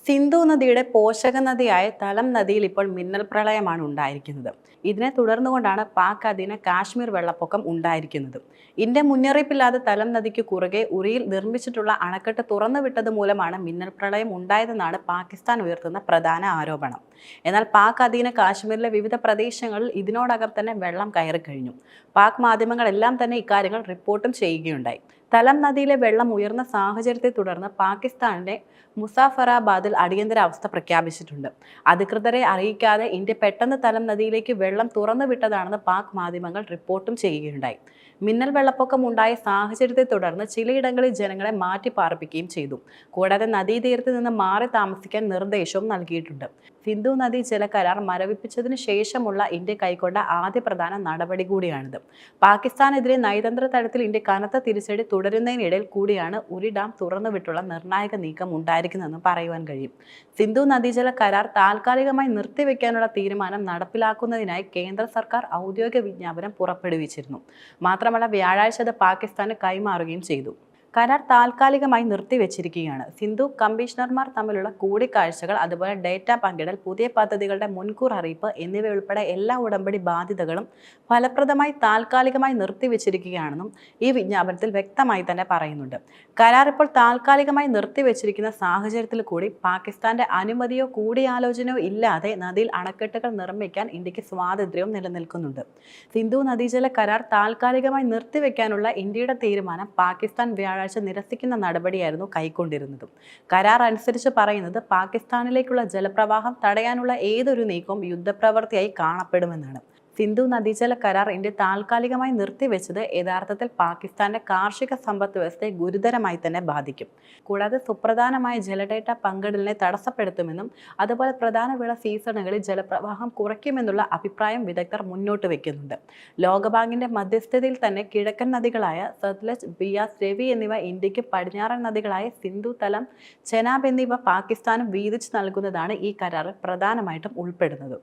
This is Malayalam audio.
സിന്ധു നദിയുടെ പോഷക നദിയായ തലം നദിയിൽ ഇപ്പോൾ മിന്നൽ പ്രളയമാണ് ഉണ്ടായിരിക്കുന്നത്. ഇതിനെ തുടർന്നുകൊണ്ടാണ് പാക് അധീന കാശ്മീർ വെള്ളപ്പൊക്കം ഉണ്ടായിരിക്കുന്നത്. ഇന്ത്യ മുന്നറിയിപ്പില്ലാതെ തലം നദിക്ക് കുറുകെ ഉറിയിൽ നിർമ്മിച്ചിട്ടുള്ള അണക്കെട്ട് തുറന്നുവിട്ടത് മൂലമാണ് മിന്നൽ പ്രളയം ഉണ്ടായതെന്നാണ് പാകിസ്ഥാൻ ഉയർത്തുന്ന പ്രധാന ആരോപണം. എന്നാൽ പാക് അധീന കാശ്മീരിലെ വിവിധ പ്രദേശങ്ങളിൽ ഇതിനോടകം തന്നെ വെള്ളം കയറി കഴിഞ്ഞു. പാക് മാധ്യമങ്ങളെല്ലാം തന്നെ ഇക്കാര്യങ്ങൾ റിപ്പോർട്ടും ചെയ്യുകയുണ്ടായി. തലം നദിയിലെ വെള്ളം ഉയർന്ന സാഹചര്യത്തെ തുടർന്ന് പാകിസ്ഥാനിലെ മുസാഫറാബാദിൽ അടിയന്തരാവസ്ഥ പ്രഖ്യാപിച്ചിട്ടുണ്ട്. അധികൃതരെ അറിയിക്കാതെ ഇന്ത്യ പെട്ടെന്ന് തലം നദിയിലേക്ക് വെള്ളം തുറന്നുവിട്ടതാണെന്ന് പാക് മാധ്യമങ്ങൾ റിപ്പോർട്ടും ചെയ്യുകയുണ്ടായി. മിന്നൽ വെള്ളപ്പൊക്കം ഉണ്ടായ സാഹചര്യത്തെ തുടർന്ന് ചിലയിടങ്ങളിൽ ജനങ്ങളെ മാറ്റി പാർപ്പിക്കുകയും ചെയ്തു. കൂടാതെ നദീതീരത്ത് നിന്ന് മാറി താമസിക്കാൻ നിർദ്ദേശവും നൽകിയിട്ടുണ്ട്. സിന്ധു നദീ ജല കരാർ മരവിപ്പിച്ചതിന് ശേഷമുള്ള ഇന്ത്യ കൈക്കൊണ്ട ആദ്യ പ്രധാന നടപടി കൂടിയാണിത്. പാകിസ്ഥാനെതിരെ നയതന്ത്ര തലത്തിൽ ഇന്ത്യ കനത്ത തിരിച്ചടി തുടരുന്നതിനിടയിൽ കൂടിയാണ് ഉരി ഡാം തുറന്നുവിട്ടുള്ള നിർണായക നീക്കം ഉണ്ടായിരിക്കുന്നതെന്ന് പറയുവാൻ കഴിയും. സിന്ധു നദീജല കരാർ താൽക്കാലികമായി നിർത്തിവെക്കാനുള്ള തീരുമാനം നടപ്പിലാക്കുന്നതിനായി കേന്ദ്ര സർക്കാർ ഔദ്യോഗിക വിജ്ഞാപനം പുറപ്പെടുവിച്ചിരുന്നു. മാത്രമല്ല, വ്യാഴാഴ്ച അത് പാകിസ്ഥാന് കൈമാറുകയും ചെയ്തു. കരാർ താൽക്കാലികമായി നിർത്തിവെച്ചിരിക്കുകയാണ്. സിന്ധു കമ്മീഷണർമാർ തമ്മിലുള്ള കൂടിക്കാഴ്ചകൾ, അതുപോലെ ഡേറ്റ പങ്കിടൽ, പുതിയ പദ്ധതികളുടെ മുൻകൂർ അറിയിപ്പ് എന്നിവയുൾപ്പെടെ എല്ലാ ഉടമ്പടി ബാധ്യതകളും ഫലപ്രദമായി താൽക്കാലികമായി നിർത്തിവെച്ചിരിക്കുകയാണെന്നും ഈ വിജ്ഞാപനത്തിൽ വ്യക്തമായി തന്നെ പറയുന്നുണ്ട്. കരാർ ഇപ്പോൾ താൽക്കാലികമായി നിർത്തിവെച്ചിരിക്കുന്ന സാഹചര്യത്തിൽ കൂടി പാകിസ്ഥാന്റെ അനുമതിയോ കൂടിയാലോചനയോ ഇല്ലാതെ നദിയിൽ അണക്കെട്ടുകൾ നിർമ്മിക്കാൻ ഇന്ത്യക്ക് സ്വാതന്ത്ര്യവും നിലനിൽക്കുന്നുണ്ട്. സിന്ധു നദീജല കരാർ താൽക്കാലികമായി നിർത്തിവെക്കാനുള്ള ഇന്ത്യയുടെ തീരുമാനം പാകിസ്ഥാൻ വ്യാഴാഴ്ച നിരസിക്കുന്ന നടപടിയായിരുന്നു കൈക്കൊണ്ടിരുന്നതും. കരാർ അനുസരിച്ച് പറയുന്നത് പാകിസ്ഥാനിലേക്കുള്ള ജലപ്രവാഹം തടയാനുള്ള ഏതൊരു നീക്കവും യുദ്ധപ്രവൃത്തിയായി കാണപ്പെടുമെന്നാണ്. സിന്ധു നദീജല കരാർ ഇന്ത്യ താൽക്കാലികമായി നിർത്തിവെച്ചത് യഥാർത്ഥത്തിൽ പാകിസ്ഥാന്റെ കാർഷിക സമ്പദ് വ്യവസ്ഥയെ ഗുരുതരമായി തന്നെ ബാധിക്കും. കൂടാതെ സുപ്രധാനമായ ജലഡേറ്റ പങ്കിടലിനെ തടസ്സപ്പെടുത്തുമെന്നും അതുപോലെ പ്രധാന വിള സീസണുകളിൽ ജലപ്രവാഹം കുറയ്ക്കുമെന്നുള്ള അഭിപ്രായം വിദഗ്ധർ മുന്നോട്ട് വെക്കുന്നുണ്ട്. ലോകബാങ്കിന്റെ മധ്യസ്ഥതയിൽ തന്നെ കിഴക്കൻ നദികളായ സത്ലജ്, ബിയാസ്, രവി എന്നിവ ഇന്ത്യക്ക്, പടിഞ്ഞാറൻ നദികളായ സിന്ധു, തലം, ചെനാബ് എന്നിവ പാകിസ്ഥാനും വീതിച്ചു നൽകുന്നതാണ് ഈ കരാറിൽ പ്രധാനമായിട്ടും ഉൾപ്പെടുന്നത്.